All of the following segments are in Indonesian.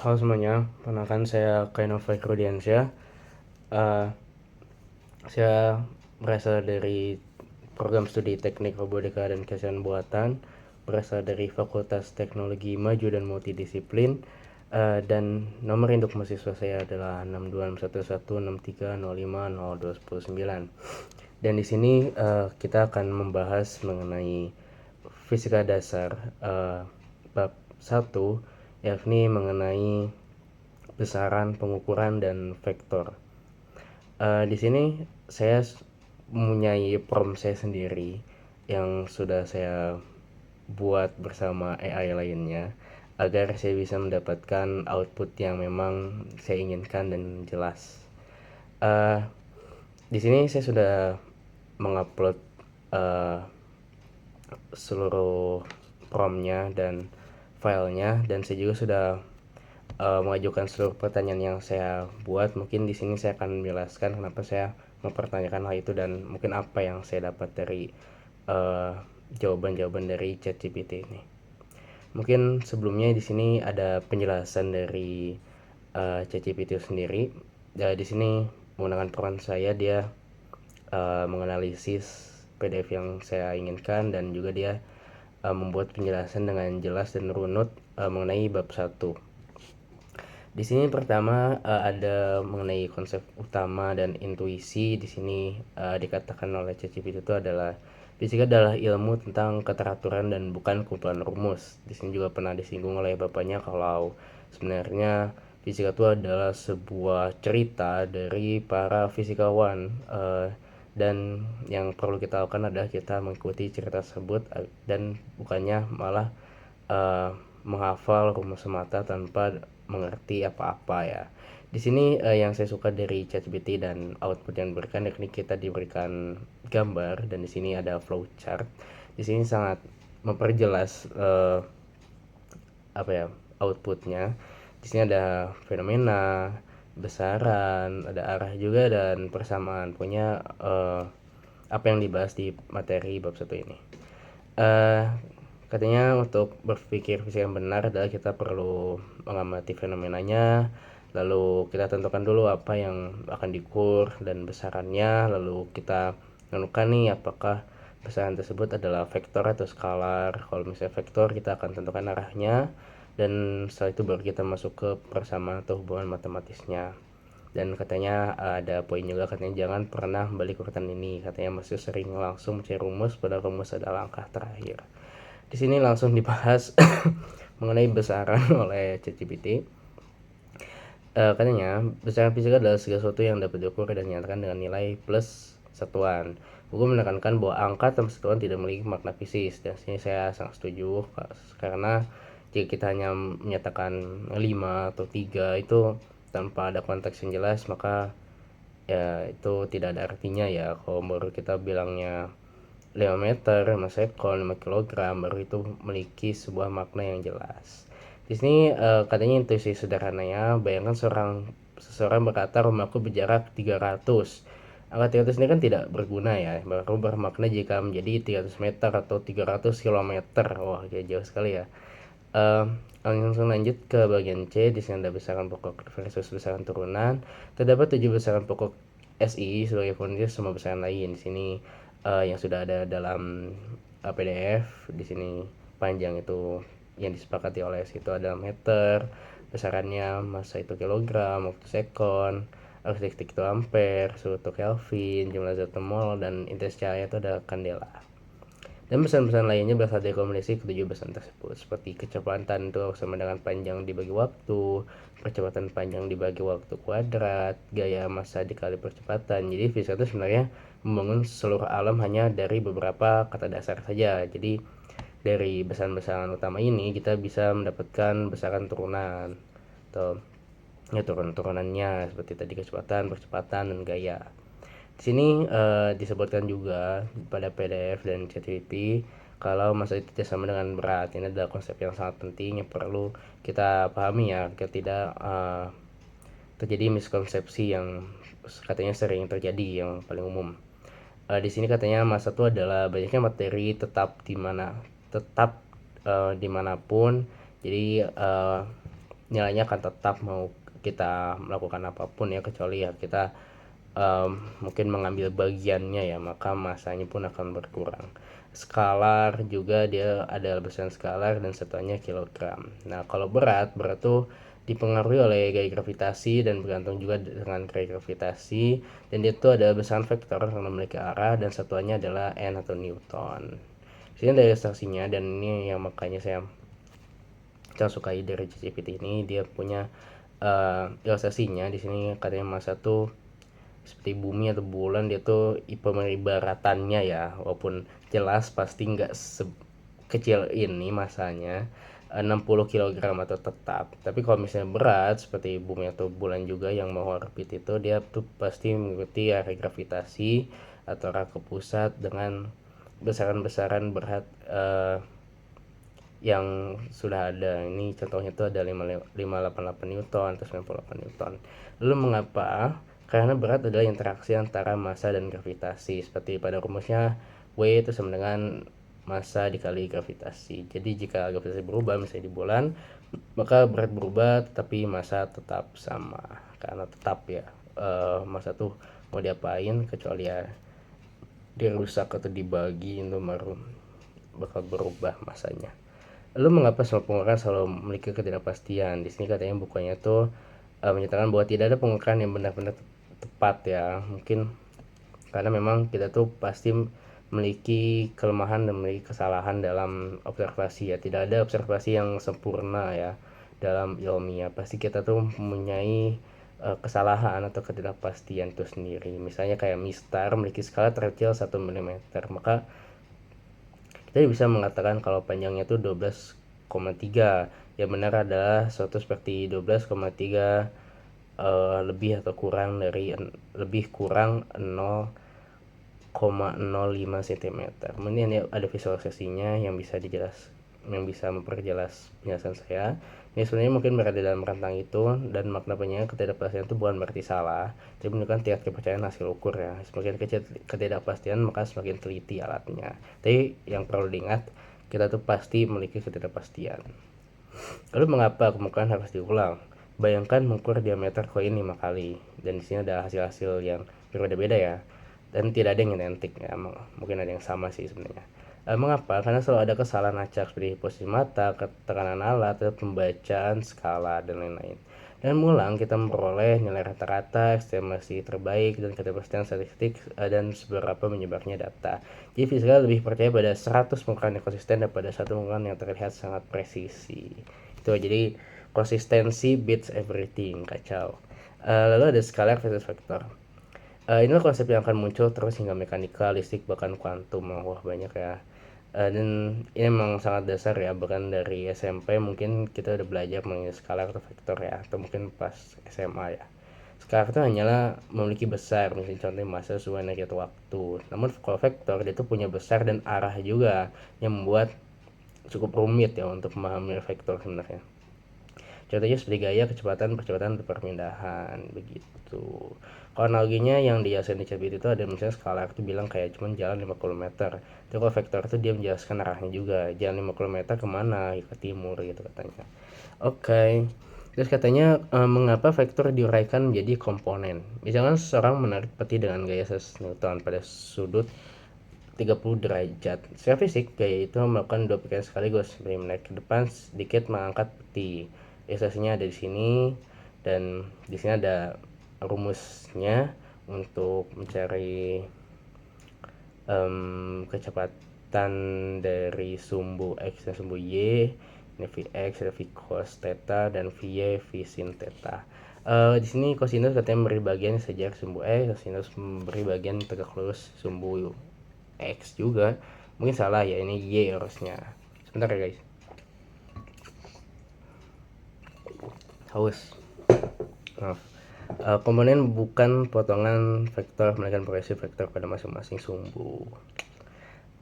Halo semuanya, perkenalkan saya Kainova Rudiansyah. Uh, saya berasal dari program studi Teknik Robotika dan Keahlian Buatan, berasal dari Fakultas Teknologi Maju dan Multidisiplin, dan nomor induk mahasiswa saya adalah 62116305029. Dan di sini kita akan membahas mengenai fisika dasar bab 1, yakni mengenai besaran, pengukuran, dan vektor. Di sini saya mempunyai prompt saya sendiri yang sudah saya buat bersama AI lainnya agar saya bisa mendapatkan output yang memang saya inginkan dan jelas. Uh, di sini saya sudah mengupload uh, seluruh promptnya dan filenya, dan saya juga sudah mengajukan seluruh pertanyaan yang saya buat. Mungkin di sini saya akan menjelaskan kenapa saya mempertanyakan hal itu dan mungkin apa yang saya dapat dari jawaban-jawaban dari ChatGPT ini. Mungkin sebelumnya di sini ada penjelasan dari ChatGPT sendiri. Di sini menggunakan peran saya, dia menganalisis PDF yang saya inginkan, dan juga dia membuat penjelasan dengan jelas dan runut mengenai bab 1. Di sini pertama ada mengenai konsep utama dan intuisi. Di sini dikatakan oleh ChatGPT itu adalah fisika adalah ilmu tentang keteraturan dan bukan kumpulan rumus. Di sini juga pernah disinggung oleh bapaknya kalau sebenarnya fisika itu adalah sebuah cerita dari para fisikawan, dan yang perlu kita lakukan adalah kita mengikuti cerita tersebut dan bukannya malah menghafal rumus semata tanpa mengerti apa-apa ya. Di sini yang saya suka dari ChatGPT dan output yang diberikan, yakni kita diberikan gambar dan di sini ada flowchart. Di sini sangat memperjelas apa ya, outputnya. Di sini ada fenomena, besaran, ada arah juga, dan persamaan. Punya apa yang dibahas di materi bab 1 ini. Uh, Katanya untuk berpikir fisika yang benar adalah kita perlu mengamati fenomenanya, lalu kita tentukan dulu apa yang akan diukur dan besarannya, lalu kita menentukan nih apakah besaran tersebut adalah vektor atau skalar. Kalau misalnya vektor, kita akan tentukan arahnya, dan setelah itu baru kita masuk ke persamaan atau hubungan matematisnya. Dan katanya ada poin juga, katanya jangan pernah balik urutan ini, katanya masih sering langsung mencari rumus padahal rumus adalah langkah terakhir. Di sini langsung dibahas mengenai besaran oleh ChatGPT. Katanya besaran fisika adalah segala sesuatu yang dapat diukur dan dinyatakan dengan nilai plus satuan. Buku menekankan bahwa angka tanpa satuan tidak memiliki makna fisik, dan sini saya sangat setuju, karena jika kita hanya menyatakan 5 atau 3 itu tanpa ada konteks yang jelas, maka ya itu tidak ada artinya ya. Kalau baru kita bilangnya 5 meter, 5 sekon, 5 kilogram, baru itu memiliki sebuah makna yang jelas. Di sini katanya intuisi sederhananya, bayangkan seseorang berkata rumahku berjarak 300. Angka 300 ini kan tidak berguna ya, baru bermakna jika menjadi 300 meter atau 300 kilometer. Wah, jauh sekali ya. Langsung lanjut ke bagian C. Di sini ada besaran pokok versus besaran turunan. Terdapat 7 besaran pokok SI sebagai fondasi semua besaran lain. Di sini yang sudah ada dalam PDF. Di sini panjang itu yang disepakati oleh SI itu adalah meter, besarannya massa itu kilogram, waktu sekon, arus listrik itu ampere, suhu itu Kelvin, jumlah zat mol, dan intensitas cahaya itu ada kandela. Dan pesan-pesan lainnya berasal dari kombinasi ketujuh pesan tersebut, seperti kecepatan itu sama dengan panjang dibagi waktu, percepatan panjang dibagi waktu kuadrat, gaya massa dikali percepatan. Jadi fisika itu sebenarnya membangun seluruh alam hanya dari beberapa kata dasar saja. Jadi dari besaran-besaran utama ini kita bisa mendapatkan besaran turunan atau ya turunannya seperti tadi kecepatan, percepatan, dan gaya. Di sini disebutkan juga pada PDF dan ChatGPT kalau massa itu tidak sama dengan berat. Ini adalah konsep yang sangat penting yang perlu kita pahami ya, agar tidak terjadi miskonsepsi yang katanya sering terjadi, yang paling umum. Di sini katanya massa itu adalah banyaknya materi tetap dimanapun. Jadi nilainya akan tetap mau kita melakukan apapun ya, kecuali ya kita mungkin mengambil bagiannya ya, maka masanya pun akan berkurang. Skalar juga dia ada lebihan skalar dan satuannya kilogram. Nah kalau berat tuh dipengaruhi oleh gaya gravitasi dan bergantung juga dengan gaya gravitasi, dan dia tuh ada besaran vektor karena memiliki arah dan satuannya adalah N atau Newton. Sini ada ilustrasinya, dan ini yang makanya saya sukai dari ChatGPT ini, dia punya ilustrasinya. Di sini katanya masa tuh seperti bumi atau bulan, dia tuh pemeribatannya ya, walaupun jelas pasti nggak sekecil ini masanya 60 kg atau tetap. Tapi kalau misalnya berat seperti bumi atau bulan juga yang mau orbit, itu dia tuh pasti mengikuti arah gravitasi atau arah ke pusat dengan besaran-besaran berat yang sudah ada. Ini contohnya itu ada 588 Newton atau 98 Newton. Lalu mengapa? Karena berat adalah interaksi antara massa dan gravitasi. Seperti pada rumusnya, W itu sama dengan massa dikali gravitasi. Jadi jika gravitasi berubah misalnya di bulan, maka berat berubah tetapi massa tetap sama. Karena tetap ya, massa tuh mau diapain, kecuali ya dirusak atau dibagi, itu baru bakal berubah masanya. Lalu mengapa semua pengukuran selalu memiliki ketidakpastian? Di sini katanya bukunya tuh menyatakan bahwa tidak ada pengukuran yang benar-benar tepat ya. Mungkin karena memang kita tuh pasti memiliki kelemahan dan memiliki kesalahan dalam observasi ya. Tidak ada observasi yang sempurna ya dalam ilmiah. Pasti kita tuh mempunyai kesalahan atau ketidakpastian itu sendiri. Misalnya kayak mistar memiliki skala terkecil 1 mm, maka kita bisa mengatakan kalau panjangnya itu 12,3. Yang benar adalah suatu seperti 12,3 lebih atau kurang dari lebih kurang 0,05 cm. Kemudian ada visualisasinya yang bisa memperjelas penjelasan saya. Ini sebenarnya mungkin berada dalam rentang itu, dan makna ketidakpastian itu bukan berarti salah, tapi menunjukkan tingkat kepercayaan hasil ukur ya. Semakin kecil ketidakpastian maka semakin teliti alatnya. Tapi yang perlu diingat, kita tuh pasti memiliki ketidakpastian. Lalu mengapa kemungkinan harus diulang? Bayangkan mengukur diameter koin 5 kali, dan di sini ada hasil-hasil yang berbeda-beda ya, dan tidak ada yang identik ya, mungkin ada yang sama sih sebenarnya. Mengapa? Karena selalu ada kesalahan acak seperti posisi mata, tekanan alat, pembacaan skala, dan lain-lain. Dan mengulang kita memperoleh nilai rata-rata, estimasi terbaik, dan ketidakpastian statistik, dan seberapa menyebarnya data. Jadi fisika lebih percaya pada 100 pengukuran yang konsisten daripada satu pengukuran yang terlihat sangat presisi. Itu jadi konsistensi beats everything, kacau. Lalu ada scalar versus vektor. Inilah konsep yang akan muncul terus hingga mekanika, listrik, bahkan kuantum. Wah banyak ya. Dan ini memang sangat dasar ya, bahkan dari SMP mungkin kita udah belajar mengenai skalar atau vektor ya, atau mungkin pas SMA ya. Skalar itu hanyalah memiliki besar, misalnya contohnya massa sesuai energi atau waktu. Namun kalau vektor dia itu punya besar dan arah juga, yang membuat cukup rumit ya untuk memahami vektor sebenarnya. Contohnya seperti gaya, kecepatan, percepatan, atau perpindahan begitu. Kalau analoginya yang dijelasin di ChatGPT itu ada misalnya skalar itu bilang kayak cuman jalan 50 meter. Tapi kalau vektor itu dia menjelaskan arahnya juga. Jalan 50 meter kemana? Ya, ke timur gitu katanya. Oke. Terus katanya mengapa vektor diuraikan menjadi komponen? Misalkan seseorang menarik peti dengan gaya 100 Newton pada sudut 30 derajat. Secara fisik, gaya itu melakukan dua pikiran sekaligus, seperti menarik ke depan sedikit mengangkat peti. Ilustrasinya ada di sini, dan di sini ada rumusnya untuk mencari kecepatan dari sumbu X dan sumbu Y. Ini Vx, ada V cos theta, dan Vy V sin theta. Di sini kosinus katanya memberi bagian sejajar sumbu X, kosinus memberi bagian tegak lurus sumbu X juga. Mungkin salah ya, ini Y harusnya. Sebentar ya guys. Haus. Maaf. Komponen bukan potongan vektor, melainkan proyeksi vektor pada masing-masing sumbu.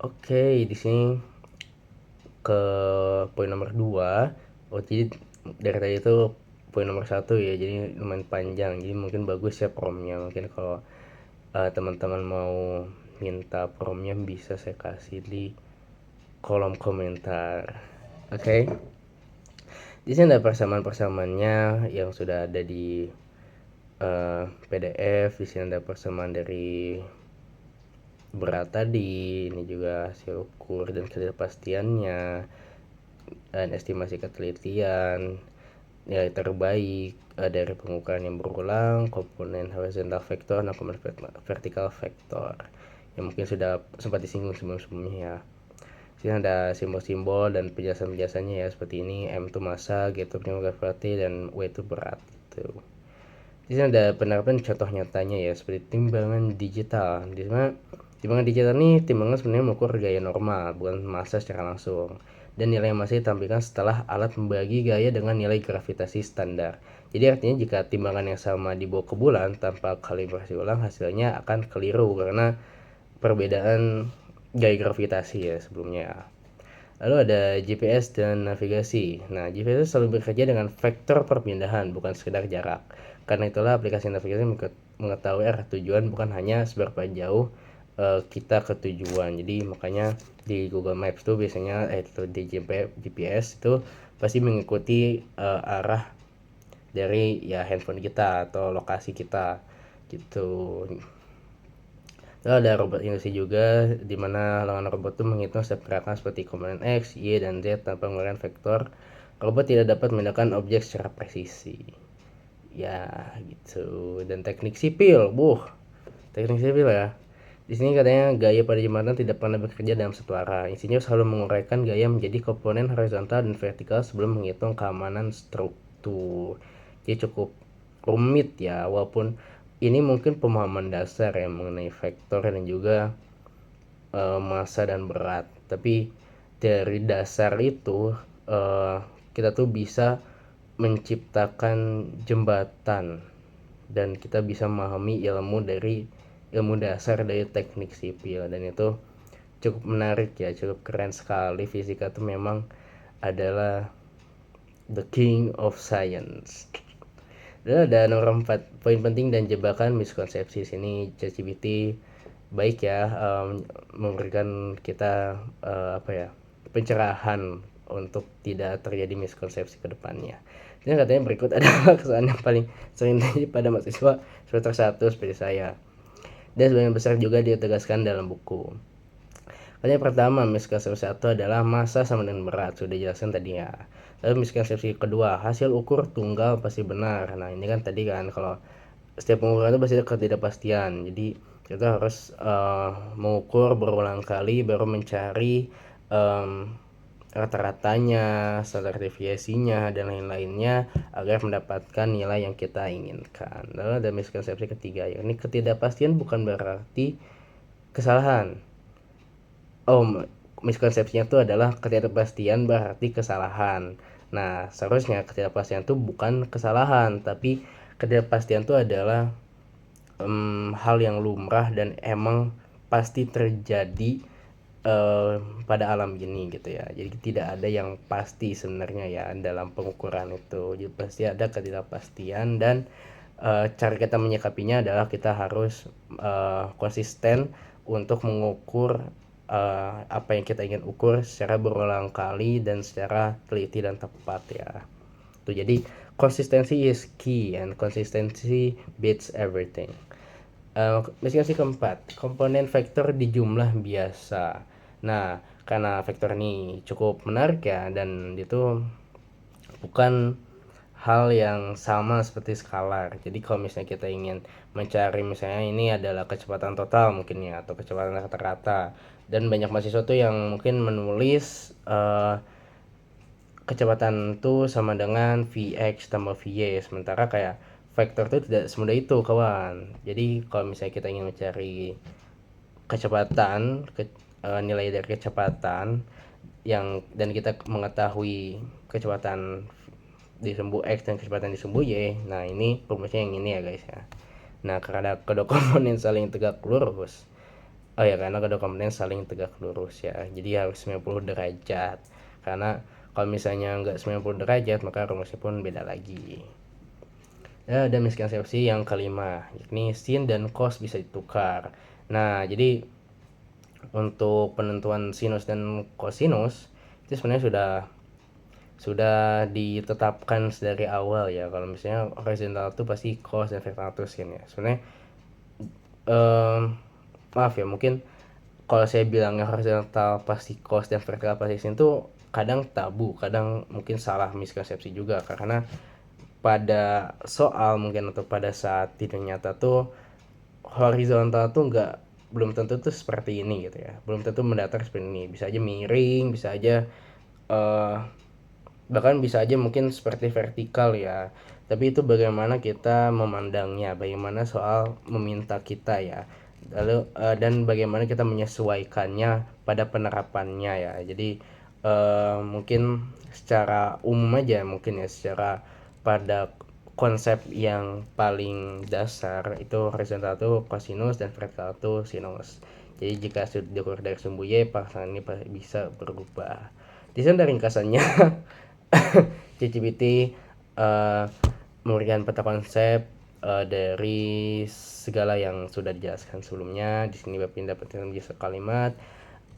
Oke, di sini ke poin nomor 2. Jadi dari tadi itu poin nomor 1 ya, jadi lumayan panjang. Jadi mungkin bagus ya promnya. Mungkin kalau teman-teman mau minta promnya bisa saya kasih di kolom komentar. Oke. Di sini ada persamaan-persamaannya yang sudah ada di PDF. Di sini ada persamaan dari berat tadi, ini juga hasil ukur dan ketidakpastiannya, dan estimasi ketelitian, nilai terbaik dari pengukuran yang berulang, komponen horizontal vector dan komponen vertical vector yang mungkin sudah sempat disinggung sebelum-sebelumnya ya. Sini ada simbol-simbol dan penjelasan-penjelasannya ya, seperti ini: M itu massa, G itu gravity, dan W itu berat gitu. Di sini ada penerapan contoh nyatanya ya, seperti timbangan digital. Di mana timbangan digital ini timbangan sebenarnya mengukur gaya normal, bukan massa secara langsung. Dan nilai massa ditampilkan setelah alat membagi gaya dengan nilai gravitasi standar. Jadi artinya jika timbangan yang sama dibawa ke bulan tanpa kalibrasi ulang, hasilnya akan keliru karena perbedaan gaya gravitasi ya sebelumnya. Lalu ada GPS dan navigasi. Nah, GPS selalu bekerja dengan vektor perpindahan, bukan sekedar jarak. Karena itulah aplikasi navigasi mengetahui arah tujuan, bukan hanya seberapa jauh kita ke tujuan. Jadi makanya di Google Maps tuh biasanya di GPS itu pasti mengikuti arah dari ya handphone kita atau lokasi kita gitu. Lalu ada robot induksi juga, di mana lengan robot itu menghitung setiap gerakan seperti komponen X, Y, dan Z tanpa menggunakan vektor. Robot tidak dapat memindahkan objek secara presisi. Ya, gitu. Dan teknik sipil, teknik sipil ya. Di sini katanya gaya pada jembatan tidak pernah bekerja dalam satu arah. Insinyur selalu menguraikan gaya menjadi komponen horizontal dan vertikal sebelum menghitung keamanan struktur. Jadi cukup rumit ya, walaupun ini mungkin pemahaman dasar ya mengenai vektor dan juga massa dan berat. Tapi dari dasar itu kita tuh bisa menciptakan jembatan dan kita bisa memahami ilmu dasar dari teknik sipil, dan itu cukup menarik ya, cukup keren sekali. Fisika itu memang adalah the king of science. Lalu ada nomor 4, poin penting dan jebakan miskonsepsi. Sini ChatGPT baik ya, memberikan kita apa ya, pencerahan untuk tidak terjadi miskonsepsi ke depannya. Ini katanya berikut adalah kesalahan yang paling sering terjadi pada mahasiswa semester 1 seperti saya, dan sebagian besar juga ditegaskan dalam buku. Katanya pertama, miskonsepsi satu adalah massa sama dengan berat, sudah dijelaskan tadi ya. Lalu miskonsepsi kedua, hasil ukur tunggal pasti benar. Nah ini kan tadi kan, kalau setiap pengukuran itu pasti ada ketidakpastian, jadi kita harus mengukur berulang kali baru mencari rata-ratanya, standar deviasinya, dan lain-lainnya agar mendapatkan nilai yang kita inginkan. Lalu ada miskonsepsi ketiga, yakni ketidakpastian bukan berarti kesalahan. Miskonsepsinya itu adalah ketidakpastian berarti kesalahan. Nah, seharusnya ketidakpastian itu bukan kesalahan, tapi ketidakpastian itu adalah hal yang lumrah dan emang pasti terjadi pada alam ini gitu ya. Jadi tidak ada yang pasti sebenarnya ya dalam pengukuran itu. Jadi pasti ada ketidakpastian, dan cara kita menyikapinya adalah kita harus konsisten untuk mengukur apa yang kita ingin ukur secara berulang kali dan secara teliti dan tepat ya. Tuh, jadi konsistensi is key and consistency beats everything. Misalkan keempat, komponen vektor di jumlah biasa. Nah, karena vektor ini cukup menarik ya, dan itu bukan hal yang sama seperti skalar. Jadi kalau misalnya kita ingin mencari, misalnya ini adalah kecepatan total mungkin ya, atau kecepatan rata-rata, dan banyak mahasiswa tuh yang mungkin menulis kecepatan itu sama dengan Vx tambah Vy, sementara kayak vektor itu tidak semudah itu kawan. Jadi kalau misalnya kita ingin mencari kecepatan, nilai dari kecepatan yang, dan kita mengetahui kecepatan di sumbu X dan kecepatan di sumbu Y, nah ini rumusnya yang ini ya guys ya. Nah, karena kedua komponen saling tegak lurus, karena kedua komponen saling tegak lurus ya, jadi harus 90 derajat. Karena kalau misalnya nggak 90 derajat, maka rumusnya pun beda lagi. Ya, dan miskonsepsi yang kelima, yakni sin dan cos bisa ditukar. Nah, jadi untuk penentuan sinus dan kosinus itu sebenarnya sudah sudah ditetapkan dari awal ya. Kalau misalnya horizontal itu pasti cos dan vertikal itu sin ya. Sebenarnya maaf ya, mungkin kalau saya bilangnya horizontal pasti cos dan vertikal pasti sin itu kadang tabu, kadang mungkin salah miskonsepsi juga, karena pada soal mungkin atau pada saat tidak nyata tuh horizontal tuh belum tentu tuh seperti ini gitu ya, belum tentu mendatar seperti ini, bisa aja miring, bisa aja eh, bahkan bisa aja mungkin seperti vertikal ya. Tapi itu bagaimana kita memandangnya, bagaimana soal meminta kita ya, lalu dan bagaimana kita menyesuaikannya pada penerapannya ya. Jadi mungkin secara umum aja, mungkin ya secara pada konsep yang paling dasar itu horizontal itu cosinus dan vertikal itu sinus. Jadi jika sudah diukur dari sumbu y, pasangan ini bisa berubah. Di sana ringkasannya ChatGPT uh, memberikan peta konsep dari segala yang sudah dijelaskan sebelumnya. Di sini Bapak dapat menjadi kalimat.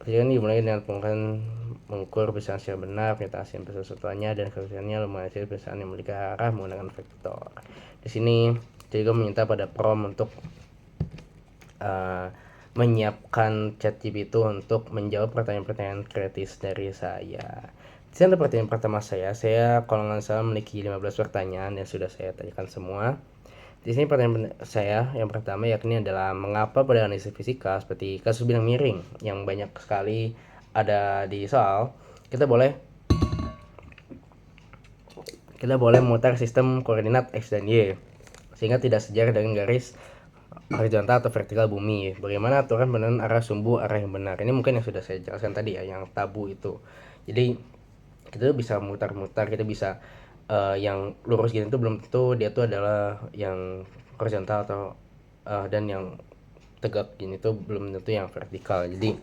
Persiapan dimulai dengan penggunaan mengukur pesan secara benar, penyataan pesan dan kesulitannya lumayan hasil pesan yang memiliki arah menggunakan vektor. Di sini juga meminta pada prom untuk menyiapkan ChatGPT untuk menjawab pertanyaan-pertanyaan kritis dari saya. Di sini pertanyaan pertama saya kalau nggak salah memiliki 15 pertanyaan yang sudah saya tanyakan semua. Di sini pertanyaan saya yang pertama yakni adalah mengapa pada analisis fisika seperti kasus bidang miring yang banyak sekali ada di soal, kita boleh memutar sistem koordinat X dan Y sehingga tidak sejajar dengan garis horizontal atau vertikal bumi. Bagaimana aturan penentuan arah sumbu arah yang benar? Ini mungkin yang sudah saya jelaskan tadi ya, yang tabu itu. Jadi kita bisa mutar-mutar, kita bisa yang lurus gini tuh belum tentu dia tuh adalah yang horizontal atau dan yang tegak gini tuh belum tentu yang vertikal. Jadi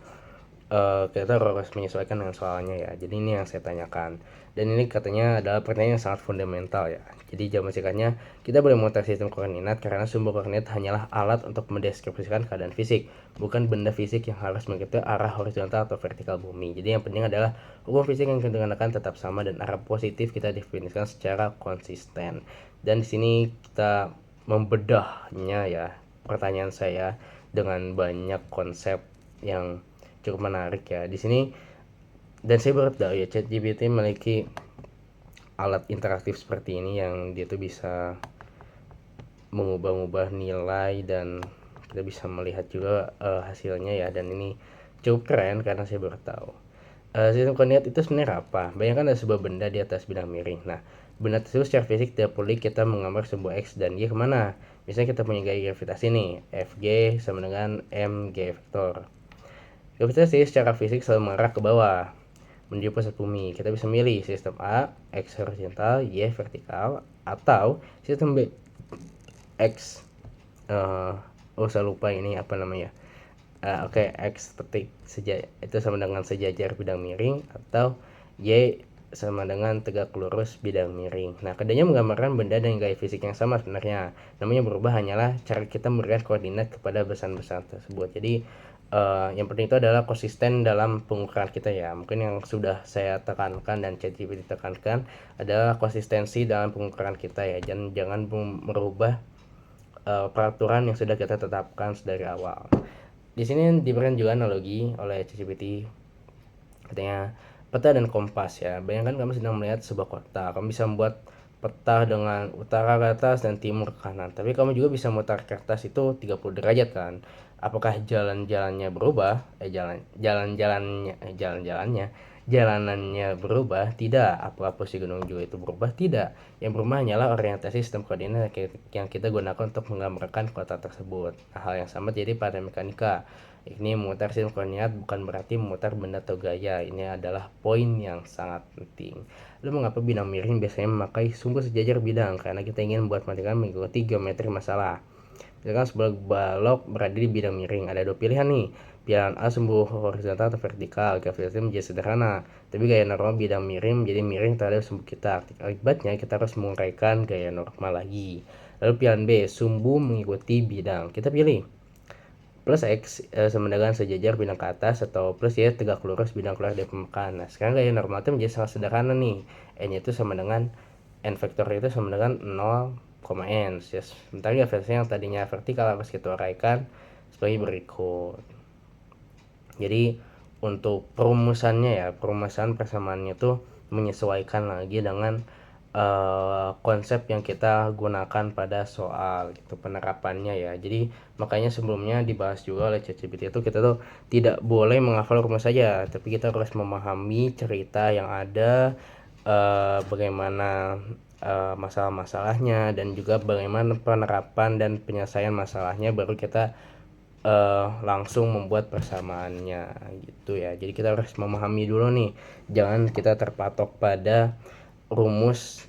kita harus menyesuaikan dengan soalnya ya. Jadi ini yang saya tanyakan, dan ini katanya adalah pertanyaan yang sangat fundamental ya. Jadi jawaban singkatnya, kita boleh memutar sistem koordinat karena sumber koordinat hanyalah alat untuk mendeskripsikan keadaan fisik, bukan benda fisik yang harus mengikuti arah horizontal atau vertikal bumi. Jadi yang penting adalah hukum fisik yang kita gunakan tetap sama dan arah positif kita definisikan secara konsisten. Dan di sini kita membedahnya ya pertanyaan saya dengan banyak konsep yang cukup menarik ya di sini. Dan saya baru tahu ya ChatGPT memiliki alat interaktif seperti ini yang dia tuh bisa mengubah-ubah nilai dan kita bisa melihat juga hasilnya ya, dan ini cukup keren karena saya baru tahu. Sistem koordinat itu sebenarnya apa? Bayangkan ada sebuah benda di atas bidang miring. Nah, benda tersebut secara fisik tidak perlu kita menggambar sebuah X dan Y kemana. Misalnya kita punya gaya gravitasi nih, Fg sama dengan mg vektor. Gravitasi secara fisik selalu mengarah ke bawah menuju pusat bumi. Kita bisa milih sistem A, X horizontal, Y vertikal, atau sistem B, X saya lupa ini apa namanya. Oke, X titik itu sama dengan sejajar bidang miring, atau Y sama dengan tegak lurus bidang miring. Nah, keduanya menggambarkan benda dan gaya fisik yang sama sebenarnya. Namanya berubah hanyalah cara kita memberikan koordinat kepada besaran-besaran tersebut. Jadi yang penting itu adalah konsisten dalam pengukuran kita ya. Mungkin yang sudah saya tekankan dan ChatGPT tekankan adalah konsistensi dalam pengukuran kita ya. Jangan merubah peraturan yang sudah kita tetapkan dari awal. Di sini diberikan juga analogi oleh ChatGPT, katanya peta dan kompas ya. Bayangkan kamu sedang melihat sebuah kota, kamu bisa membuat peta dengan utara ke atas dan timur ke kanan, tapi kamu juga bisa memutar kertas itu 30 derajat kan. Apakah jalan-jalannya berubah? Jalanannya berubah? Tidak. Apakah posisi gunung juga itu berubah? Tidak. Yang berubah hanyalah orientasi sistem koordinat yang kita gunakan untuk menggambarkan kota tersebut. Nah, hal yang sama jadi pada mekanika. Ini memutar sistem koordinat bukan berarti memutar benda atau gaya. Ini adalah poin yang sangat penting. Lalu mengapa bidang miring biasanya memakai sumbu sejajar bidang? Karena kita ingin membuat matematika mengikuti geometri masalah. Misalkan sebuah balok berada di bidang miring, ada dua pilihan nih. Pilihan A sumbu horizontal atau vertikal, gravitasi menjadi sederhana, tapi gaya normal bidang miring menjadi miring terhadap sumbu kita. Akibatnya kita harus menguraikan gaya normal lagi. Lalu pilihan B, sumbu mengikuti bidang. Kita pilih plus X sama dengan sejajar bidang ke atas, atau plus Y tegak lurus bidang keluar dari permukaan. Nah sekarang gaya normatif menjadi sangat sederhana nih. N itu sama dengan N vektor itu sama dengan 0, N. Sementara gravitasi yang tadinya vertikal harus kita uraikan sebagai berikut. Jadi untuk perumusan persamaannya tuh menyesuaikan lagi dengan konsep yang kita gunakan pada soal itu penerapannya ya. Jadi makanya sebelumnya dibahas juga oleh ChatGPT itu kita tuh tidak boleh menghafal rumus saja, tapi kita harus memahami cerita yang ada, bagaimana masalah-masalahnya, dan juga bagaimana penerapan dan penyelesaian masalahnya, baru kita langsung membuat persamaannya gitu ya. Jadi kita harus memahami dulu nih, jangan kita terpatok pada rumus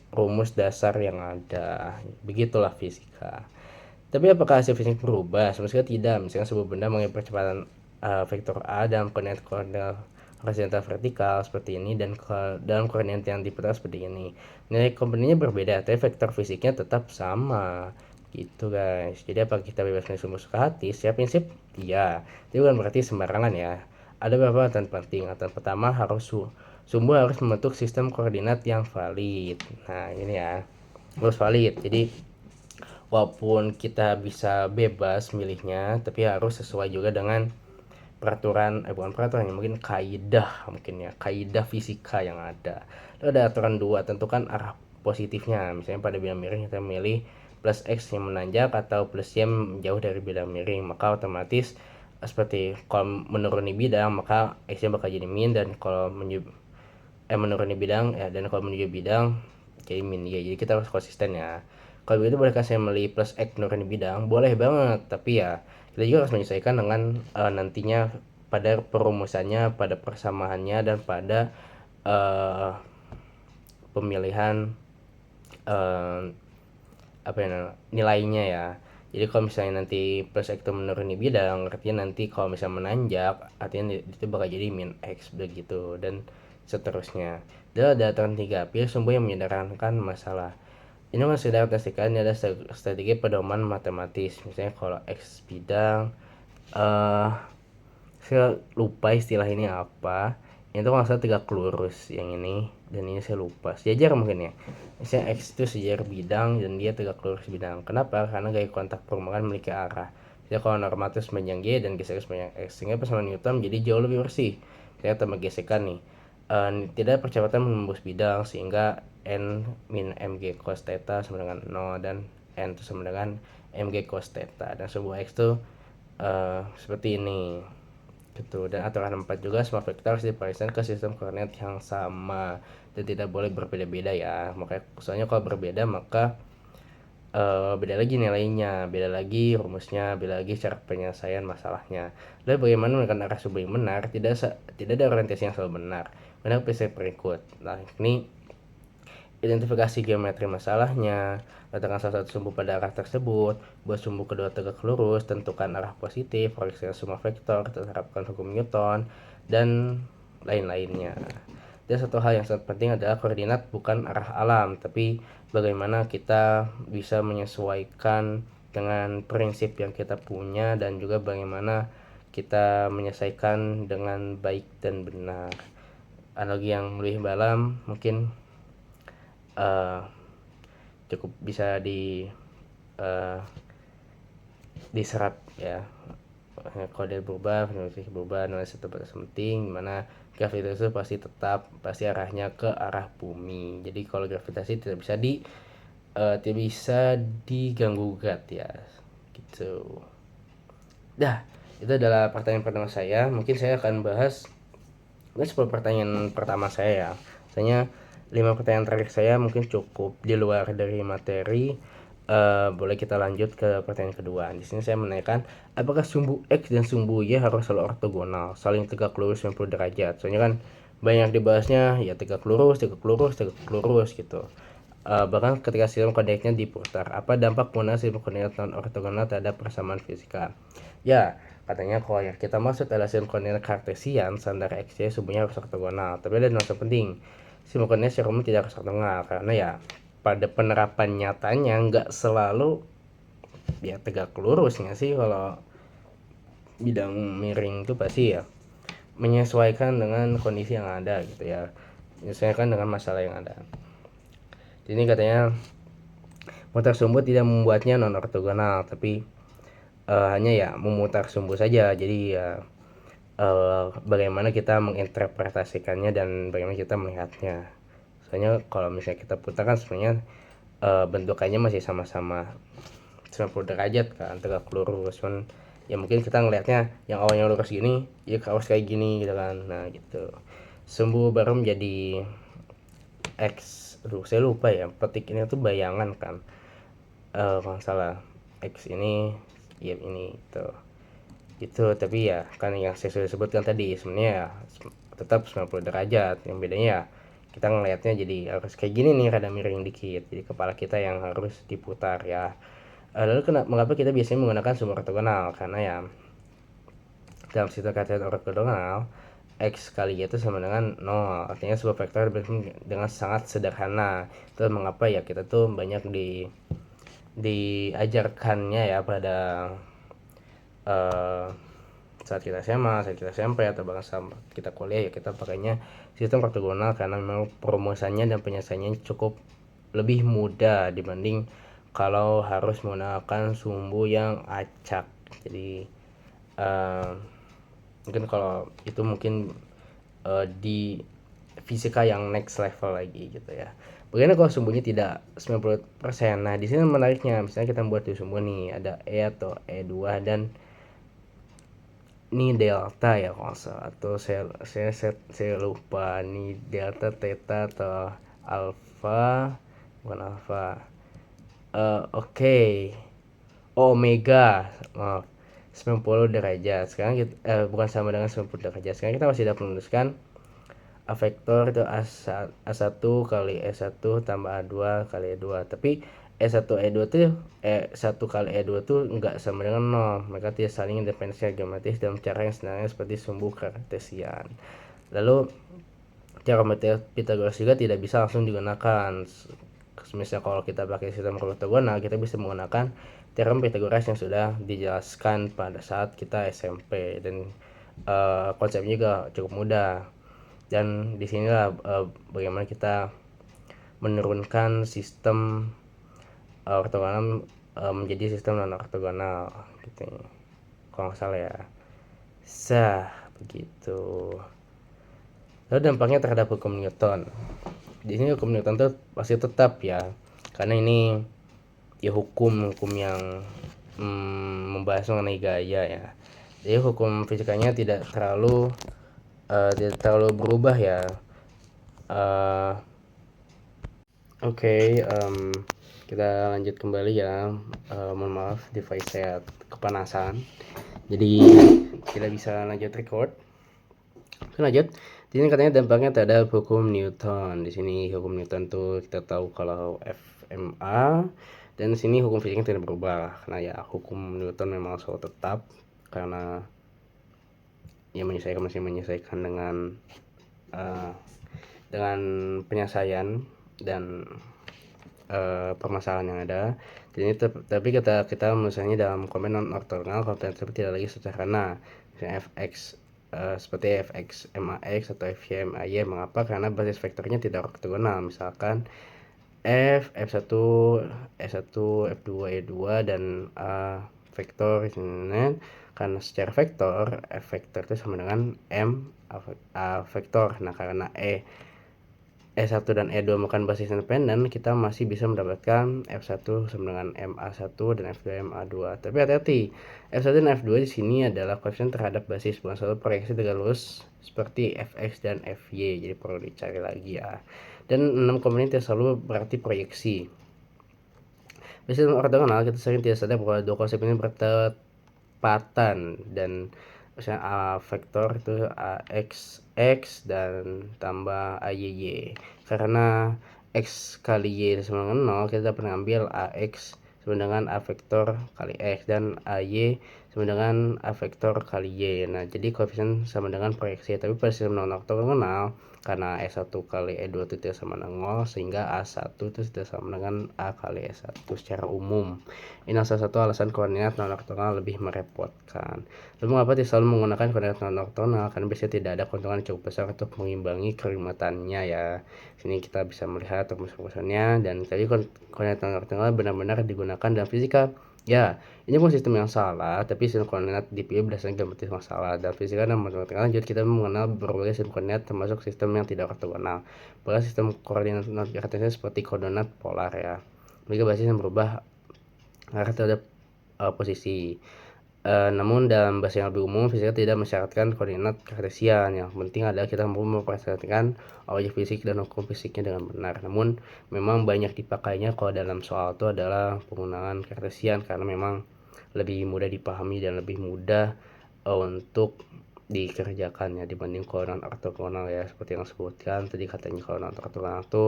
dasar yang ada. Begitulah fisika. Tapi apakah hasil fisik berubah? Sebenarnya tidak. Misalnya sebuah benda mengalami percepatan vektor A dalam koordinat horizontal vertikal seperti ini, dan dalam koordinat yang diputar seperti ini. Nilai komponennya berbeda, tapi vektor fisiknya tetap sama. Gitu guys. Jadi apakah kita bebas milih sumbu suka hati? Secara prinsip iya. Itu bukan berarti sembarangan ya. Ada beberapa aturan penting. Aturan pertama, sumbu harus membentuk sistem koordinat yang valid. Nah ini ya, harus valid. Jadi walaupun kita bisa bebas milihnya, tapi harus sesuai juga dengan bukan peraturan ya, mungkin kaidah fisika yang ada. Lalu ada aturan 2, tentukan arah positifnya. Misalnya pada bidang miring kita memilih plus X yang menanjak atau plus Y jauh dari bidang miring, maka otomatis seperti kalau menuruni bidang maka X nya bakal jadi min, dan kalau menuruni bidang ya, dan kalau menuju bidang jadi min ya. Jadi kita harus konsisten ya. Kalau begitu bolehkah saya beli plus X menuruni bidang? Boleh banget, tapi ya kita juga harus menyesuaikan dengan nantinya pada perumusannya, pada persamaannya, dan pada pemilihan nilainya ya. Jadi kalau misalnya nanti plus X itu menuruni bidang, artinya nanti kalau misalnya menanjak, artinya itu bakal jadi min X begitu, dan seterusnya. Dan ada aturan 3, pilih sumbu yang menyederhanakan masalah. Ini masih dapat pastikan ini ada strategi pedoman matematis. Misalnya kalau X bidang, saya lupa istilah ini apa. Ini tuh kalau tegak lurus yang ini, dan ini saya lupa. Sejajar mungkin ya. Misalnya X itu sejajar bidang dan dia tegak lurus bidang. Kenapa? Karena gaya kontak permukaan memiliki arah. Jadi kalau normatif sepanjang Y dan geser sepanjang X, sehingga persamaan Newton menjadi jauh lebih bersih. Saya tambah gesekan nih. Tidak percepatan menembus bidang, sehingga N min mg cos theta sama dengan 0, dan N itu sama dengan mg cos theta, dan sebuah X itu seperti ini gitu. Dan aturan 4 juga, semua vektor harus dipariskan ke sistem koordinat yang sama dan tidak boleh berbeda-beda ya. Makanya soalnya kalau berbeda maka beda lagi nilainya, beda lagi rumusnya, beda lagi cara penyelesaian masalahnya. Lalu bagaimana menekan arah sumbu yang benar? Tidak ada orientasi yang selalu benar. Benar prinsip berikut. Nah ini identifikasi geometri masalahnya, letakkan salah satu sumbu pada arah tersebut, buat sumbu kedua tegak lurus, tentukan arah positif, proyeksikan semua vektor, terapkan hukum Newton, dan lain-lainnya. Dan satu hal yang sangat penting adalah koordinat bukan arah alam, tapi bagaimana kita bisa menyesuaikan dengan prinsip yang kita punya, dan juga bagaimana kita menyelesaikan dengan baik dan benar. Analogi yang lebih dalam mungkin cukup bisa diserap ya. Kode berubah, frekuensi berubah, nilai satu batas penting, dimana gravitasi itu pasti arahnya ke arah bumi. Jadi kalau gravitasi tidak bisa diganggu gugat ya gitu. Dah, itu adalah pertanyaan pertama saya. Mungkin saya akan bahas 10 pertanyaan pertama saya ya. Misalnya 5 pertanyaan terakhir saya mungkin cukup di luar dari materi. Boleh kita lanjut ke pertanyaan kedua. Di sini saya menanyakan, apakah sumbu X dan sumbu Y harus selalu ortogonal, saling tegak lurus 90 derajat? Soalnya kan banyak dibahasnya ya tegak lurus gitu. Bahkan ketika sistem koordinatnya diputar, apa dampak penggunaan sistem koordinat non ortogonal terhadap persamaan fisika? Ya, katanya kalau yang kita maksud adalah sistem koordinat kartesian, standar X, Y sumbunya harus ortogonal. Tapi ada nuansa penting, sistem koordinat secara umum tidak harus ortogonal, karena ya pada penerapan nyatanya nggak selalu ya tegak lurus nggak sih. Kalau bidang miring itu pasti ya menyesuaikan dengan kondisi yang ada gitu ya, menyesuaikan dengan masalah yang ada. Jadi katanya mutar sumbu tidak membuatnya non ortogonal, tapi hanya ya memutar sumbu saja. Jadi ya bagaimana kita menginterpretasikannya dan bagaimana kita melihatnya. Soalnya kalau misalnya kita putar kan sebenarnya bentukannya masih sama-sama 90 derajat kan, tegak lurus. Cuman ya mungkin kita ngelihatnya yang awalnya lurus gini ya harus kayak gini gitu kan. Nah gitu, sumbu baru menjadi X. Aduh saya lupa ya, petik ini tuh bayangan kan, kalau salah X ini ya ini gitu. Tapi ya kan yang saya sudah sebutkan tadi sebenarnya ya tetap 90 derajat. Yang bedanya ya kita ngelihatnya jadi harus kayak gini nih, rada miring dikit, jadi kepala kita yang harus diputar ya. Lalu mengapa kita biasanya menggunakan sumbu ortogonal? Karena ya dalam sistem kata ortogonal X kali Y itu sama dengan 0, artinya sebuah vektor dengan sangat sederhana. Itu mengapa ya kita tuh banyak diajarkannya ya pada uh, saat kita SMA, saat kita SMP, atau bahkan saat kita kuliah ya kita pakainya sistem ortogonal karena memang perumusannya dan penyelesaiannya cukup lebih mudah dibanding kalau harus menggunakan sumbu yang acak. Jadi mungkin kalau itu mungkin di fisika yang next level lagi gitu ya. Bagaimana kalau sumbunya tidak 90%? Nah, di sini menariknya, misalnya kita buat sumbu nih, ada E atau E2 dan ini delta ya kalau salah, atau saya lupa nih delta, theta atau alpha, bukan alpha. Oke. Omega, maaf, 90 derajat. Sekarang kita, bukan sama dengan 90 derajat. Sekarang kita masih dapat menuliskan A vektor itu A1 kali E1 tambah A2 kali E2. Tapi E1 E2 tuh E1 kali E2 tuh enggak sama dengan 0. Mereka tidak saling independensi geometris dalam cara yang sebenarnya seperti sumbu kartesian. Lalu teorem Pythagoras juga tidak bisa langsung digunakan. Misalnya kalau kita pakai sistem ortogonal, kita bisa menggunakan teorem Pythagoras yang sudah dijelaskan pada saat kita SMP, dan konsepnya juga cukup mudah. Dan disinilah bagaimana kita menurunkan sistem ortogonal menjadi sistem non ortogonal gitu, kalau nggak salah ya. Begitu. Lalu dampaknya terhadap hukum Newton. Di sini hukum Newton tuh pasti tetap ya, karena ini ya hukum yang membahas mengenai gaya ya. Jadi hukum fisikanya tidak terlalu berubah ya. Oke, kita lanjut kembali ya. Mohon maaf, device saya kepanasan, jadi tidak bisa lanjut record. Oke, lanjut. Di sini katanya dampaknya terhadap hukum Newton. Di sini hukum Newton tuh kita tahu kalau FMA, dan di sini hukum fisiknya tidak berubah. Karena ya hukum Newton memang selalu tetap, karena ya masih menyesuaikan dengan penyelesaian dan permasalahan yang ada. Jadi tapi kita misalnya dalam komen non ortogonal, komponen tersebut tidak lagi sederhana. Misalnya fx seperti fx max atau fy may. Mengapa? Karena basis vektornya tidak ortogonal. Misalkan f1 e1 f2 e2 dan vektor ini, karena secara vektor f vektor itu sama dengan m a vektor. Nah, karena E1 dan E2 merupakan basis independen, kita masih bisa mendapatkan F1 sama dengan MA1 dan F2 MA2. Tapi hati-hati, F1 dan F2 di sini adalah koefisien terhadap basis, bukan suatu proyeksi tegak lurus seperti Fx dan Fy. Jadi perlu dicari lagi ya. Dan 6 komponen tidak selalu berarti proyeksi. Basis ortogonal, kita sering tidak sadar bahwa dua konsep ini bertepatan, dan misalnya A vektor itu AX X dan tambah AYY. Karena X kali Y sama dengan 0, kita dapat mengambil AX sama dengan A vektor kali X dan AY sama dengan A vektor kali Y. Nah, jadi koefisien sama dengan proyeksi. Tapi pada sistem non ortogonal, karena E1 kali E2 itu tidak sama dengan 0, sehingga A1 itu tidak sama dengan A kali E1 secara umum. Ini salah satu alasan koordinat non-ortogonal lebih merepotkan. Lalu mengapa tidak selalu menggunakan koordinat non-ortogonal? Karena biasanya tidak ada keuntungan cukup besar untuk mengimbangi kerumitannya ya. Sini kita bisa melihat rumus-rumusnya, dan tadi koordinat non-ortogonal benar-benar digunakan dalam fisika. Ya, ini bukan sistem yang salah, tapi sistem koordinat dipilih berdasarkan geometri masalah. Dalam fisika dan matematika lanjut, kita mengenal berbagai sistem koordinat termasuk sistem yang tidak ortogonal. Pada sistem koordinat non-kartesian seperti koordinat polar ya. Mereka basis yang berubah arah terhadap posisi. Namun dalam bahasa yang lebih umum, fisika tidak mensyaratkan koordinat kartesian. Yang penting adalah kita mampu memperhatikan objek fisik dan hukum fisiknya dengan benar. Namun memang banyak dipakainya kalau dalam soal itu adalah penggunaan kartesian, karena memang lebih mudah dipahami dan lebih mudah untuk dikerjakan ya dibanding koordinat ortogonal ya, seperti yang disebutkan tadi. Katanya koordinat ortogonal itu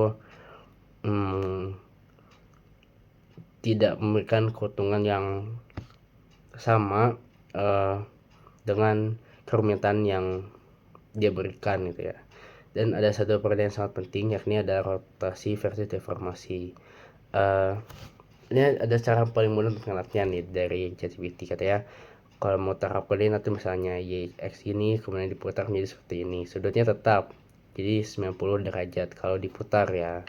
tidak memberikan keuntungan yang sama dengan kerumitan yang dia berikan gitu ya. Dan ada satu perbedaan yang sangat penting, yakni ada rotasi versus deformasi. Ini ada cara paling mudah untuk mengenalnya nih dari ChatGPT. Katanya kalau mau taruh koordinat itu misalnya y x ini kemudian diputar menjadi seperti ini, sudutnya tetap jadi 90 derajat kalau diputar ya.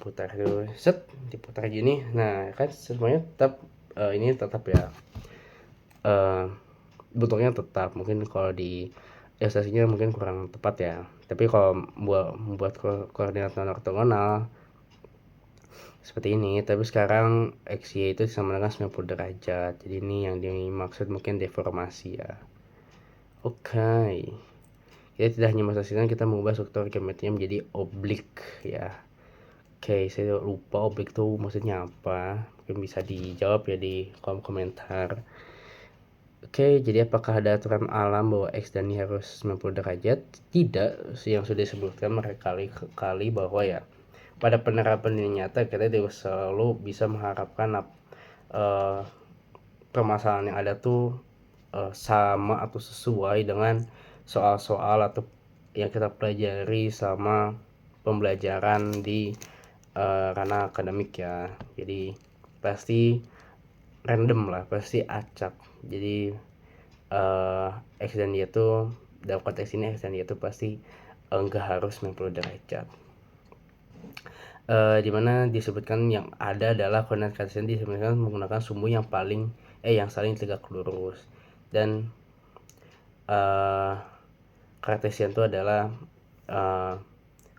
Putar itu set, diputar gini, nah kan semuanya tetap ini tetap ya, bentuknya tetap. Mungkin kalau di ilustrasinya mungkin kurang tepat ya, tapi kalau membuat koordinat non ortogonal seperti ini, tapi sekarang XY itu sama dengan 90 derajat, jadi ini yang dimaksud mungkin deformasi ya. Oke. Kita tidak hanya memastikan, kita mengubah struktur geometrinya menjadi oblik ya. Oke, saya lupa oblik itu maksudnya apa, mungkin bisa dijawab ya di kolom komentar. Oke, jadi apakah ada aturan alam bahwa X dan Y harus 90 derajat? Tidak, yang sudah disebutkan berkali-kali bahwa ya pada penerapan ini nyata kita tidak selalu bisa mengharapkan permasalahan yang ada tuh sama atau sesuai dengan soal-soal atau yang kita pelajari sama pembelajaran di ranah akademik ya. Jadi pasti random lah, pasti acak. Jadi X dan Y itu dalam konteks ini X dan Y itu pasti enggak harus 90 derajat. Dimana disebutkan yang ada adalah koordinat kartesian disebutkan menggunakan sumbu yang saling tegak lurus, dan kartesian itu adalah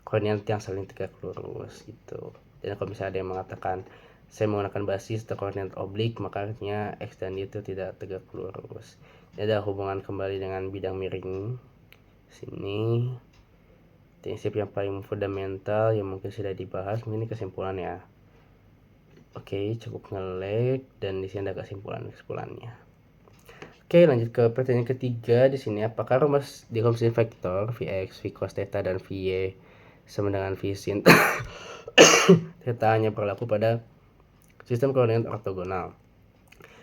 koordinat yang saling tegak lurus gitu. Dan kalau misalnya ada yang mengatakan saya menggunakan basis koordinat oblik, maka artinya X dan Y itu tidak tegak lurus. Ini ada hubungan kembali dengan bidang miring sini, prinsip yang paling fundamental yang mungkin sudah dibahas. Mungkin ini kesimpulan ya. Oke, cukup nge-lag, dan di sini ada kesimpulannya. Oke, lanjut ke pertanyaan ketiga di sini. Apakah rumus dekomposisi vektor Vx, V cos theta, dan Vy sama dengan V sin theta hanya berlaku pada sistem koordinat ortogonal?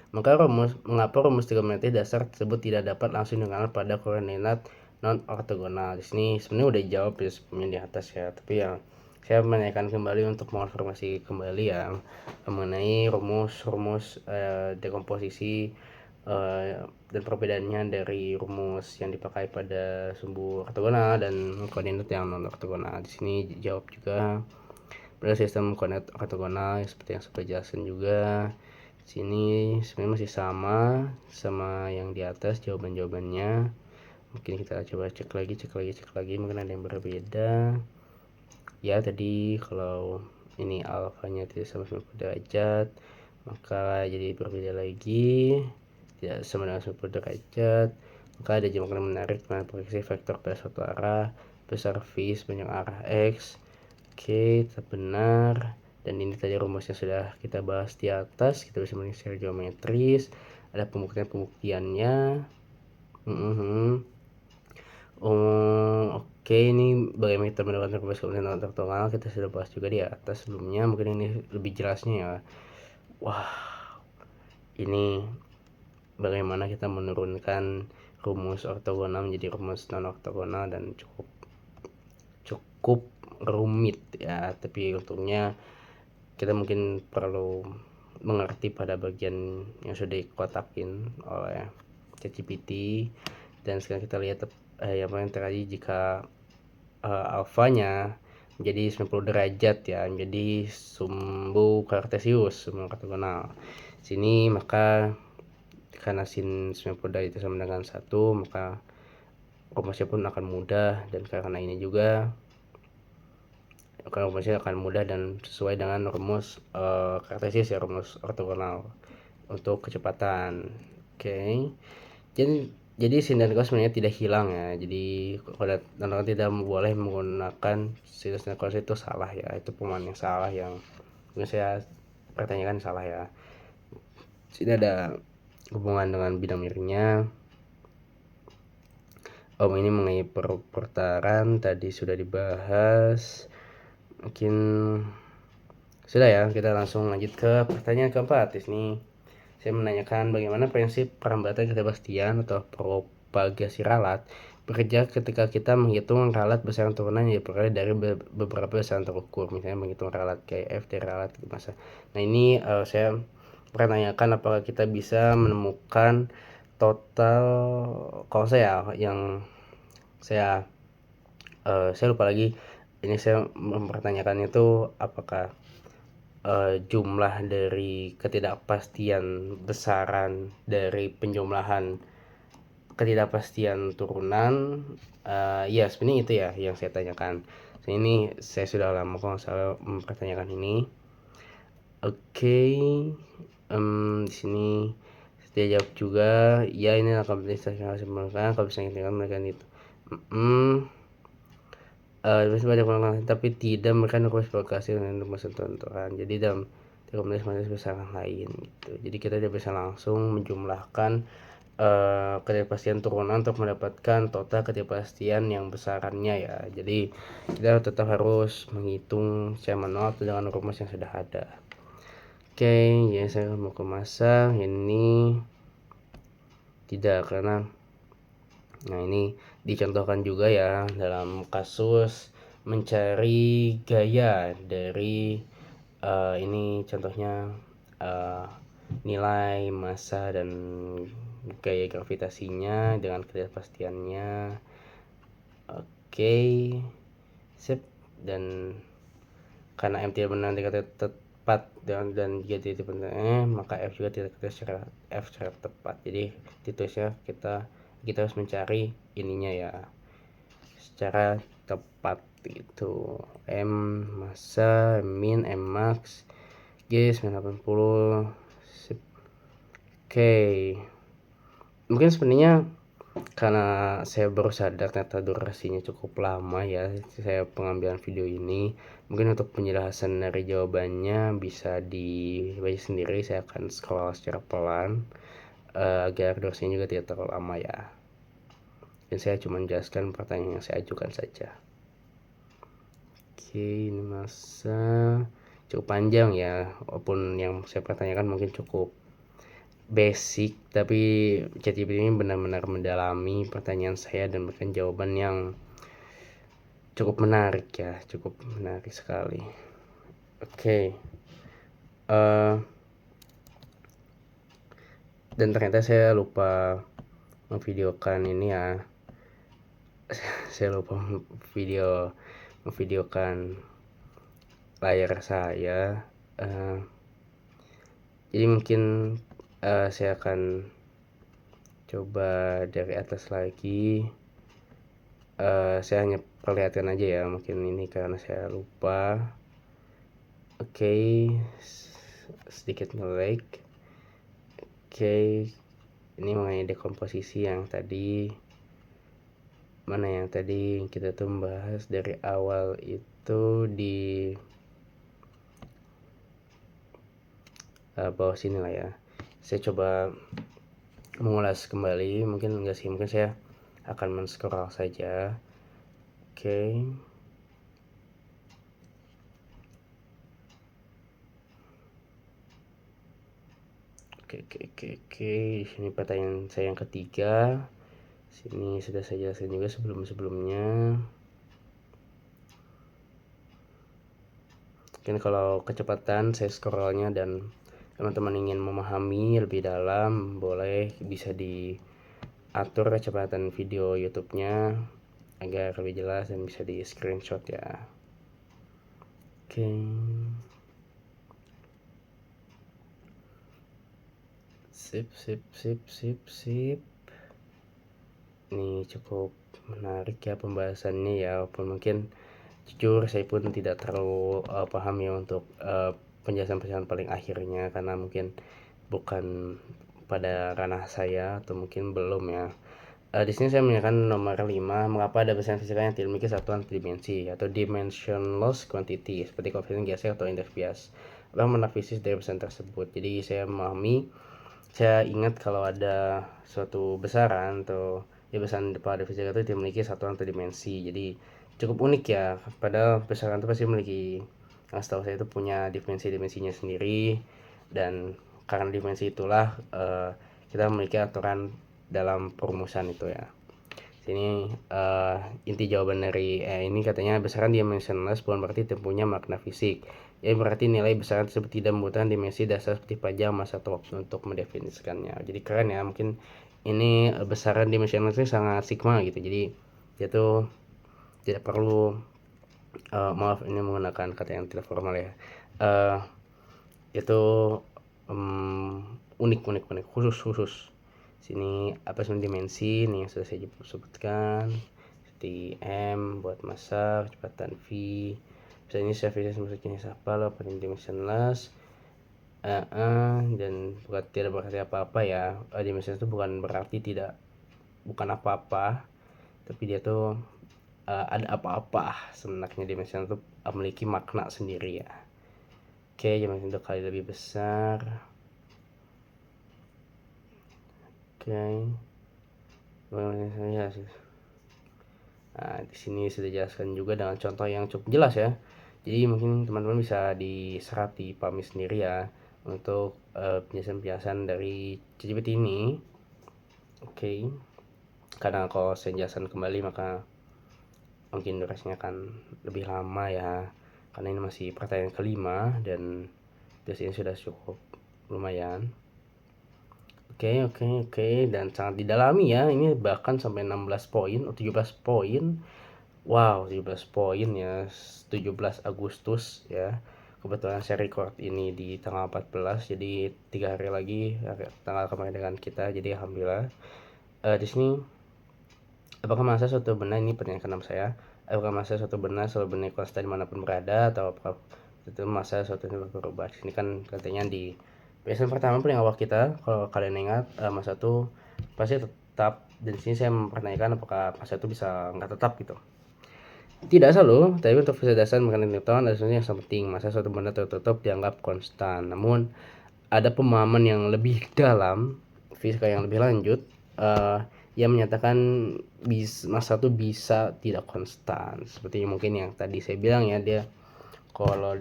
Mengapa rumus trigonometri dasar tersebut tidak dapat langsung digunakan pada koordinat non ortogonal? Di sini sebenarnya udah jawab ya sebelumnya di atas ya, tapi ya saya menanyakan kembali untuk mengonfirmasi kembali ya mengenai rumus dekomposisi dan perbedaannya dari rumus yang dipakai pada sumbu ortogonal dan koordinat yang non ortogonal. Di sini jawab juga pada sistem koordinat ortogonal seperti yang sudah jelaskan juga. Sini sebenarnya masih sama yang di atas jawabannya. Mungkin kita coba cek lagi, mungkin ada yang berbeda ya. Tadi kalau ini alfanya tidak sama 90 derajat, maka jadi berbeda lagi, tidak sama dengan 90 derajat. Maka ada jamakan menarik dengan proyeksi vektor pada suatu arah besar V sepanjang arah X. Oke, tetap benar. Dan ini tadi rumusnya sudah kita bahas di atas. Kita bisa melihat secara geometris, ada pembuktiannya. Oke, ini bagaimana kita mendapatkan rumus koordinat ortogonal kita sudah bahas juga di atas sebelumnya. Mungkin ini lebih jelasnya ya. Wah, ini bagaimana kita menurunkan rumus ortogonal menjadi rumus non ortogonal, dan cukup cukup rumit ya, tapi untungnya kita mungkin perlu mengerti pada bagian yang sudah dikotakin oleh ChatGPT. Dan sekarang kita lihat yang paling terjadi jika alfanya menjadi 90 derajat ya, menjadi sumbu kartesius, sumbu ortogonal. Sini maka karena sin 90 derajat itu sama dengan 1, maka rumusnya pun akan mudah, dan karena ini juga rumusnya akan mudah dan sesuai dengan rumus kartesius ya, rumus ortogonal untuk kecepatan. Oke. Jadi sin dan cos sebenarnya tidak hilang ya. Jadi kalau tidak boleh menggunakan sinus dan cos itu salah ya. Itu pemahaman yang salah yang saya pertanyakan salah ya. Sini ada hubungan dengan bidang miringnya. Ini mengenai perputaran tadi sudah dibahas. Mungkin sudah ya, kita langsung lanjut ke pertanyaan keempat. Di sini saya menanyakan bagaimana prinsip perlambatan ketidakpastian atau propagasi ralat bekerja ketika kita menghitung ralat besaran turunan yang diperoleh dari beberapa besaran terukur, misalnya menghitung ralat kayak F dari ralat masa. Nah ini saya menanyakan apakah kita bisa menemukan total, kalau saya yang saya lupa lagi, ini saya mempertanyakan itu apakah jumlah dari ketidakpastian besaran dari penjumlahan ketidakpastian turunan, ya sebenarnya itu ya yang saya tanyakan. Ini saya sudah lama kalau salah mempertanyakan ini. Oke, di sini dia jawab juga ya, ini akan berdasarkan kalau bisa kita mereka itu banyak melakukan tapi tidak memberikan kualifikasi dengan rumus tentuan. Jadi dalam rekomendasi besaran lain gitu. Jadi kita tidak bisa langsung menjumlahkan ketidakpastian turunan untuk mendapatkan total ketidakpastian yang besarannya ya. Jadi kita tetap harus menghitung secara manual atau dengan rumus yang sudah ada. Oke, ya saya mau ke masa ini tidak, karena nah ini dicontohkan juga ya dalam kasus mencari gaya dari ini contohnya nilai massa dan gaya gravitasinya dengan ketidakpastiannya. Oke, sip. Dan karena M tidak benar dikata tepat dan jika tidak benar maka F juga tidak secara tepat. Jadi ditulisnya kita harus mencari ininya ya secara tepat gitu. M massa, min, M max, G 980. Sip. Oke. Mungkin sebenarnya karena saya baru sadar ternyata durasinya cukup lama ya saya pengambilan video ini, mungkin untuk penjelasan dari jawabannya bisa dibaca sendiri. Saya akan scroll secara pelan agar durasinya juga tidak terlalu lama ya, dan saya cuma menjelaskan pertanyaan yang saya ajukan saja. Oke, ini masa cukup panjang ya, walaupun yang saya pertanyakan mungkin cukup basic, tapi ChatGPT ini benar-benar mendalami pertanyaan saya dan memberikan jawaban yang cukup menarik ya, cukup menarik sekali. Oke. Dan ternyata saya lupa memvideokan ini ya. Saya lupa memvideokan layar saya. Jadi mungkin saya akan coba dari atas lagi. Saya hanya perlihatkan aja ya, mungkin ini karena saya lupa. Oke, sedikit nge-lag. Oke, ini mengenai dekomposisi yang tadi, mana yang tadi kita tuh membahas dari awal itu di bawah sini lah ya. Saya coba mengulas kembali, mungkin enggak sih, mungkin saya akan men-scroll saja. Oke. Oke. Ini pertanyaan saya yang ketiga. Sini sudah saya jelaskan juga sebelumnya. Mungkin kalau kecepatan saya scrollnya dan teman-teman ingin memahami lebih dalam, boleh bisa diatur kecepatan video YouTube-nya agar lebih jelas dan bisa di screenshot ya. Oke. Sip. Ini cukup menarik ya pembahasannya ya, walaupun mungkin jujur saya pun tidak terlalu paham ya untuk penjelasan-penjelasan paling akhirnya, karena mungkin bukan pada ranah saya atau mungkin belum ya. Di sini saya menanyakan nomor 5, mengapa ada berdasarkan fisika yang tidak memiliki satuan dimensi atau dimensionless quantity seperti koefisien Gaussian atau indeks bias. Apa makna fisik dari berdasarkan tersebut? Jadi saya memahami, saya ingat kalau ada suatu besaran atau ya besaran pada fisika itu memiliki satuan atau dimensi. Jadi cukup unik ya, padahal besaran itu pasti memiliki, setahu saya itu punya dimensi-dimensinya sendiri, dan karena dimensi itulah kita memiliki aturan dalam perumusan itu ya. Sini inti jawaban dari ini katanya besaran dimensionless bukan berarti tidak punya makna fisik. Ya berarti nilai besaran tersebut tidak membutuhkan dimensi dasar seperti panjang, masa, atau waktu untuk mendefinisikannya. Jadi keren ya, mungkin ini besaran dimensionless ini sangat sigma gitu. Jadi dia tuh tidak perlu maaf ini menggunakan kata yang tidak formal ya. Itu unik khusus. Sini apa sih dimensi nih yang sudah saya sebutkan, seperti M buat massa, kecepatan V. Misalnya surface jenis apa lo pada dimensionless, dan bukan tidak berarti apa-apa ya. Dimensionless itu bukan berarti bukan apa-apa, tapi dia tuh ada apa-apa. Sebenarnya dimensionless itu memiliki makna sendiri ya. Oke, dimensi untuk kali lebih besar. Oke. Nah, di sini sudah dijelaskan juga dengan contoh yang cukup jelas ya. Jadi mungkin teman-teman bisa diserap dipahami sendiri ya untuk penjelasan-penjelasan dari ChatGPT ini. Oke. Karena kalau saya jelaskan kembali maka mungkin durasinya akan lebih lama ya. Karena ini masih pertanyaan kelima dan durasinya sudah cukup lumayan. Oke, dan sangat didalami ya. Ini bahkan sampai 16 poin atau 17 poin. Wow, 17 poin ya. 17 Agustus ya. Kebetulan saya record ini di tanggal 14, jadi 3 hari lagi tanggal kemarin dengan kita. Jadi alhamdulillah. Di sini apakah masa suatu benda, ini pertanyaan ke-6 saya. Apakah masa suatu benda selalu benar konstan dimanapun berada, atau apakah itu masa suatu benda berubah? Di sini kan katanya di Biasanya pertama paling awal kita, kalau kalian ingat, masa itu pasti tetap. Dan sini saya mempertanyakan apakah masa itu bisa nggak tetap gitu. Tidak selalu, tapi untuk fisika dasar mengenai Newton ada sesuatu yang sangat penting. Masa suatu benda tertutup dianggap konstan. Namun ada pemahaman yang lebih dalam, fisika yang lebih lanjut, yang menyatakan masa itu bisa tidak konstan. Seperti mungkin yang tadi saya bilang ya, dia kalau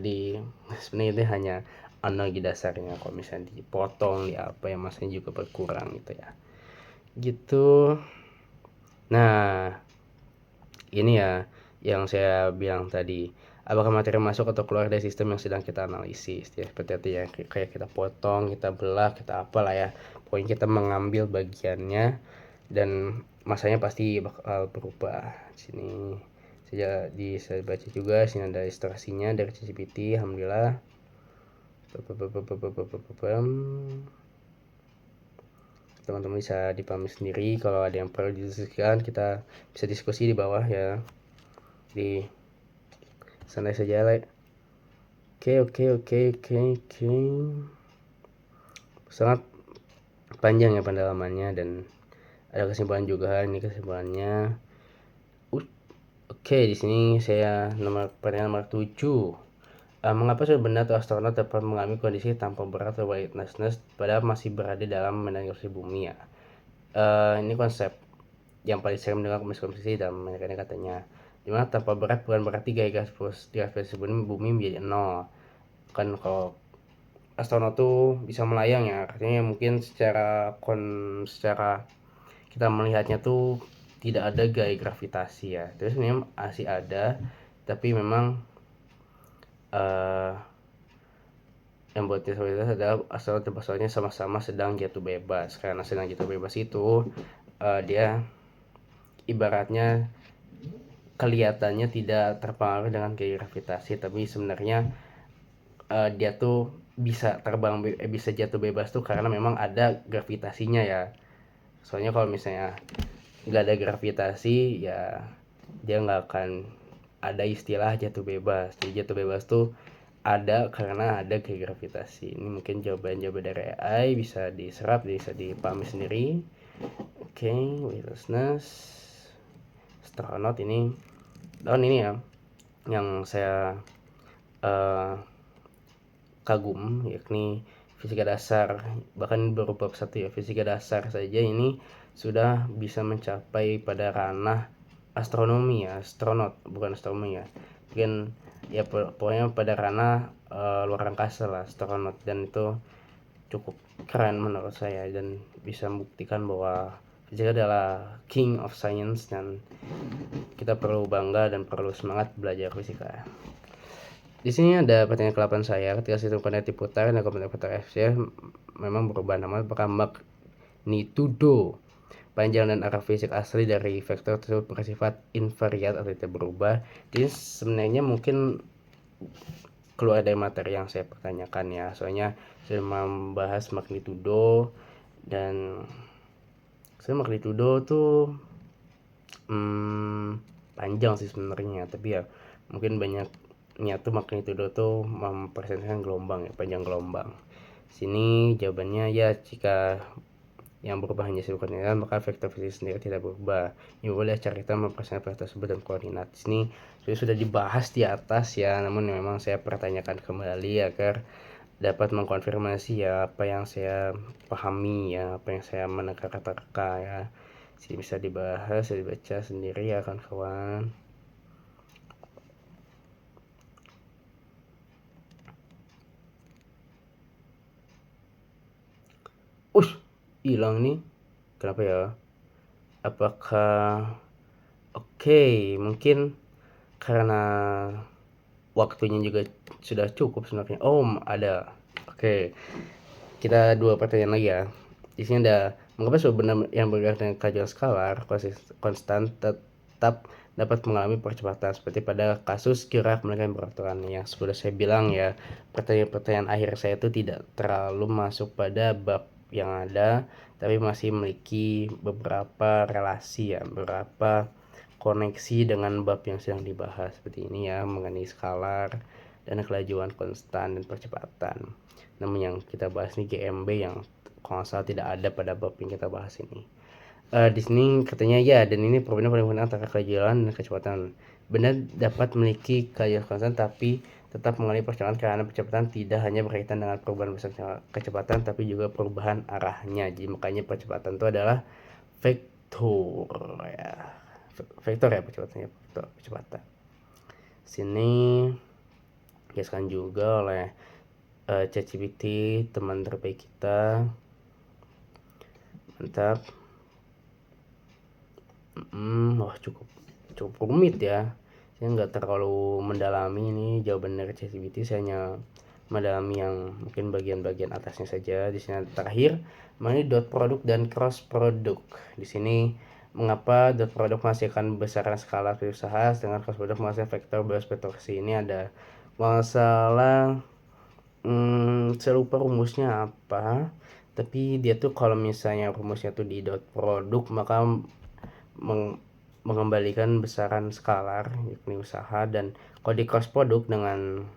sebenarnya itu hanya analogi dasarnya. Kalau misalnya dipotong di apa ya, masanya juga berkurang gitu ya, gitu. Nah, ini ya yang saya bilang tadi, apakah materi masuk atau keluar dari sistem yang sedang kita analisis ya, seperti itu ya, kayak kita potong, kita belah, kita apalah ya, pokoknya kita mengambil bagiannya dan masanya pasti bakal berubah. Sini saya baca juga, sini ada ilustrasinya dari ChatGPT. Alhamdulillah. Teman-teman bisa dipahami sendiri. Kalau ada yang perlu didiskusikan, kita bisa diskusi di bawah ya, di santai saja lah. Oke. Sangat panjang ya pendalamannya, dan ada kesimpulan juga. Ini kesimpulannya. Oke, di sini saya pertanyaan nomor 7. Mengapa suatu benda atau astronot dapat mengalami kondisi tanpa berat atau weightlessness padahal masih berada dalam medan gravitasi bumi ya? Ini konsep yang paling sering mendengar miskonstruksi dalam mekanika katanya, dimana tanpa berat bukan berarti gaya gravitasi bumi menjadi nol. Kan kalau astronot tuh bisa melayang ya, artinya mungkin secara kita melihatnya tuh tidak ada gaya gravitasi ya. Terus memang masih ada, tapi memang uh, yang buat disabilitas adalah astronot dan pesawatnya sama-sama sedang jatuh bebas. Karena sedang jatuh bebas itu dia ibaratnya kelihatannya tidak terpengaruh dengan gaya gravitasi, tapi sebenarnya dia tuh bisa terbang bisa jatuh bebas tuh karena memang ada gravitasinya ya. Soalnya kalau misalnya nggak ada gravitasi ya dia nggak akan ada istilah jatuh bebas. Jadi jatuh bebas tuh ada karena ada gaya gravitasi. Ini mungkin jawaban-jawaban dari AI bisa diserap, bisa dipahami sendiri. Oke, weightlessness astronot ini tahun ini ya yang saya kagum, yakni fisika dasar. Bahkan baru bab 1 ya, fisika dasar saja ini sudah bisa mencapai pada ranah astronomi ya, astronot bukan astronomi ya, mungkin ya pokoknya pada ranah luar angkasa lah astronot, dan itu cukup keren menurut saya dan bisa membuktikan bahwa fisika adalah king of science dan kita perlu bangga dan perlu semangat belajar fisika. Di sini ada pertanyaan ke-8 saya. Ketika sistem koordinat diputar dan komponen vektor F memang berubah nama, apakah magnitudo panjang dan arah fisik asli dari vektor tersebut bersifat invariat atau tidak berubah? Jadi sebenarnya mungkin keluar dari materi yang saya pertanyakan ya. Soalnya saya membahas magnitudo dan magnitudo tuh panjang sih sebenarnya, tapi ya mungkin banyaknya tuh magnitudo tuh mempresentasikan gelombang ya, panjang gelombang. Sini jawabannya ya jika yang berubah hanya sistem koordinat maka vektor fisik sendiri tidak berubah. Ini boleh cari kita mempresentasikan vektor tersebut dan koordinat. Sini sudah dibahas di atas ya, namun memang saya pertanyakan kembali agar dapat mengkonfirmasi ya apa yang saya pahami ya, apa yang saya menerka-terka ya. Sini bisa dibahas, bisa dibaca sendiri ya kawan-kawan. Hilang nih. Kenapa ya? Apakah oke, mungkin karena waktunya juga sudah cukup sebenarnya. Oh, ada. Oke. Kita dua pertanyaan lagi ya. Di sini ada mengapa sebuah benda yang bergerak dengan kemajuan skalar konstan tetap dapat mengalami percepatan seperti pada kasus gerak menekan peraturan yang sudah saya bilang ya. Pertanyaan-pertanyaan akhir saya itu tidak terlalu masuk pada bab yang ada, tapi masih memiliki beberapa relasi ya, beberapa koneksi dengan bab yang sedang dibahas seperti ini ya, mengenai skalar dan kelajuan konstan dan percepatan. Namun yang kita bahas ini GMB yang kalau nggak salah tidak ada pada bab yang kita bahas ini. Di sini katanya ya, dan ini perbedaan paling penting antara kelajuan dan kecepatan. Benda dapat memiliki kelajuan konstan tapi tetap mengalami percepatan karena percepatan tidak hanya berkaitan dengan perubahan besar kecepatan tapi juga perubahan arahnya. Jadi makanya percepatan itu adalah vektor ya. Vektor ya percepatannya, percepatan. Sini dijelaskan juga oleh ChatGPT, teman terbaik kita. Mantap. Wah cukup rumit ya. Saya nggak terlalu mendalami ini jawaban dari ChatGPT, saya hanya mendalami yang mungkin bagian-bagian atasnya saja. Di sini terakhir mengenai dot produk dan cross produk. Di sini mengapa dot produk menghasilkan besaran skala usaha dengan cross produk menghasilkan vektor bebas vektor ini ada masalah. Saya lupa rumusnya apa, tapi dia tuh kalau misalnya rumusnya tuh di dot produk maka mengembalikan besaran skalar yakni usaha, dan kalau di cross produk dengan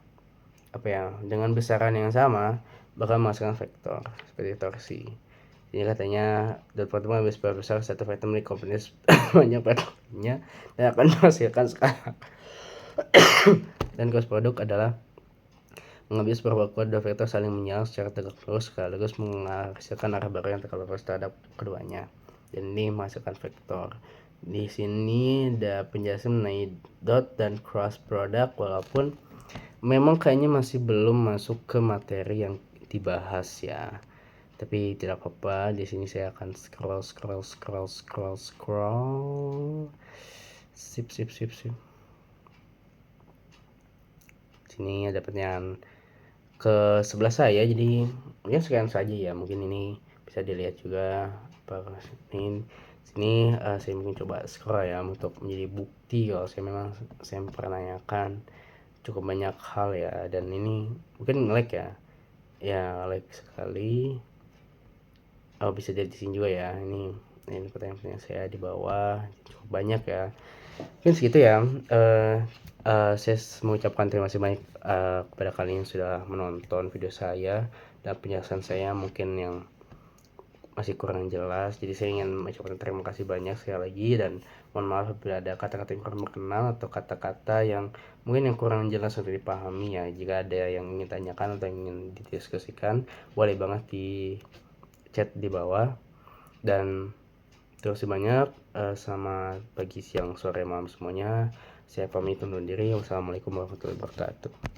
dengan besaran yang sama bakal menghasilkan vektor seperti torsi. Ini katanya dot produk mengambil sebuah besar satu vektor memiliki komponen banyak vektornya dan akan menghasilkan skalar. Dan cross produk adalah mengambil sebuah kode vektor saling menyerang secara tegak lurus sekaligus menghasilkan arah baru yang tegak lurus terhadap keduanya, dan ini menghasilkan vektor. Di sini ada penjelasan mengenai dot dan cross product, walaupun memang kayaknya masih belum masuk ke materi yang dibahas ya, tapi tidak apa-apa. Di sini saya akan scroll. Sip. Sini ada pertanyaan ke sebelah saya, jadi mungkin sekian saja ya, mungkin ini bisa dilihat juga ini sini saya mungkin coba scroll ya untuk menjadi bukti kalau saya memang saya mempertanyakan cukup banyak hal ya, dan ini mungkin nge-lag ya lag sekali. Bisa jadi di sini juga ya, ini pertanyaan-pertanyaan saya di bawah cukup banyak ya. Mungkin segitu ya. Saya mengucapkan terima kasih banyak kepada kalian yang sudah menonton video saya dan penjelasan saya mungkin yang masih kurang jelas. Jadi saya ingin mengucapkan terima kasih banyak sekali lagi, dan mohon maaf apabila ada kata-kata yang kurang berkenan atau kata-kata yang mungkin yang kurang jelas untuk dipahami ya. Jika ada yang ingin tanyakan atau ingin didiskusikan, boleh banget di chat di bawah. Dan terima kasih banyak. Selamat pagi, siang, sore, malam semuanya. Saya pamit undur diri. Wassalamualaikum warahmatullahi wabarakatuh.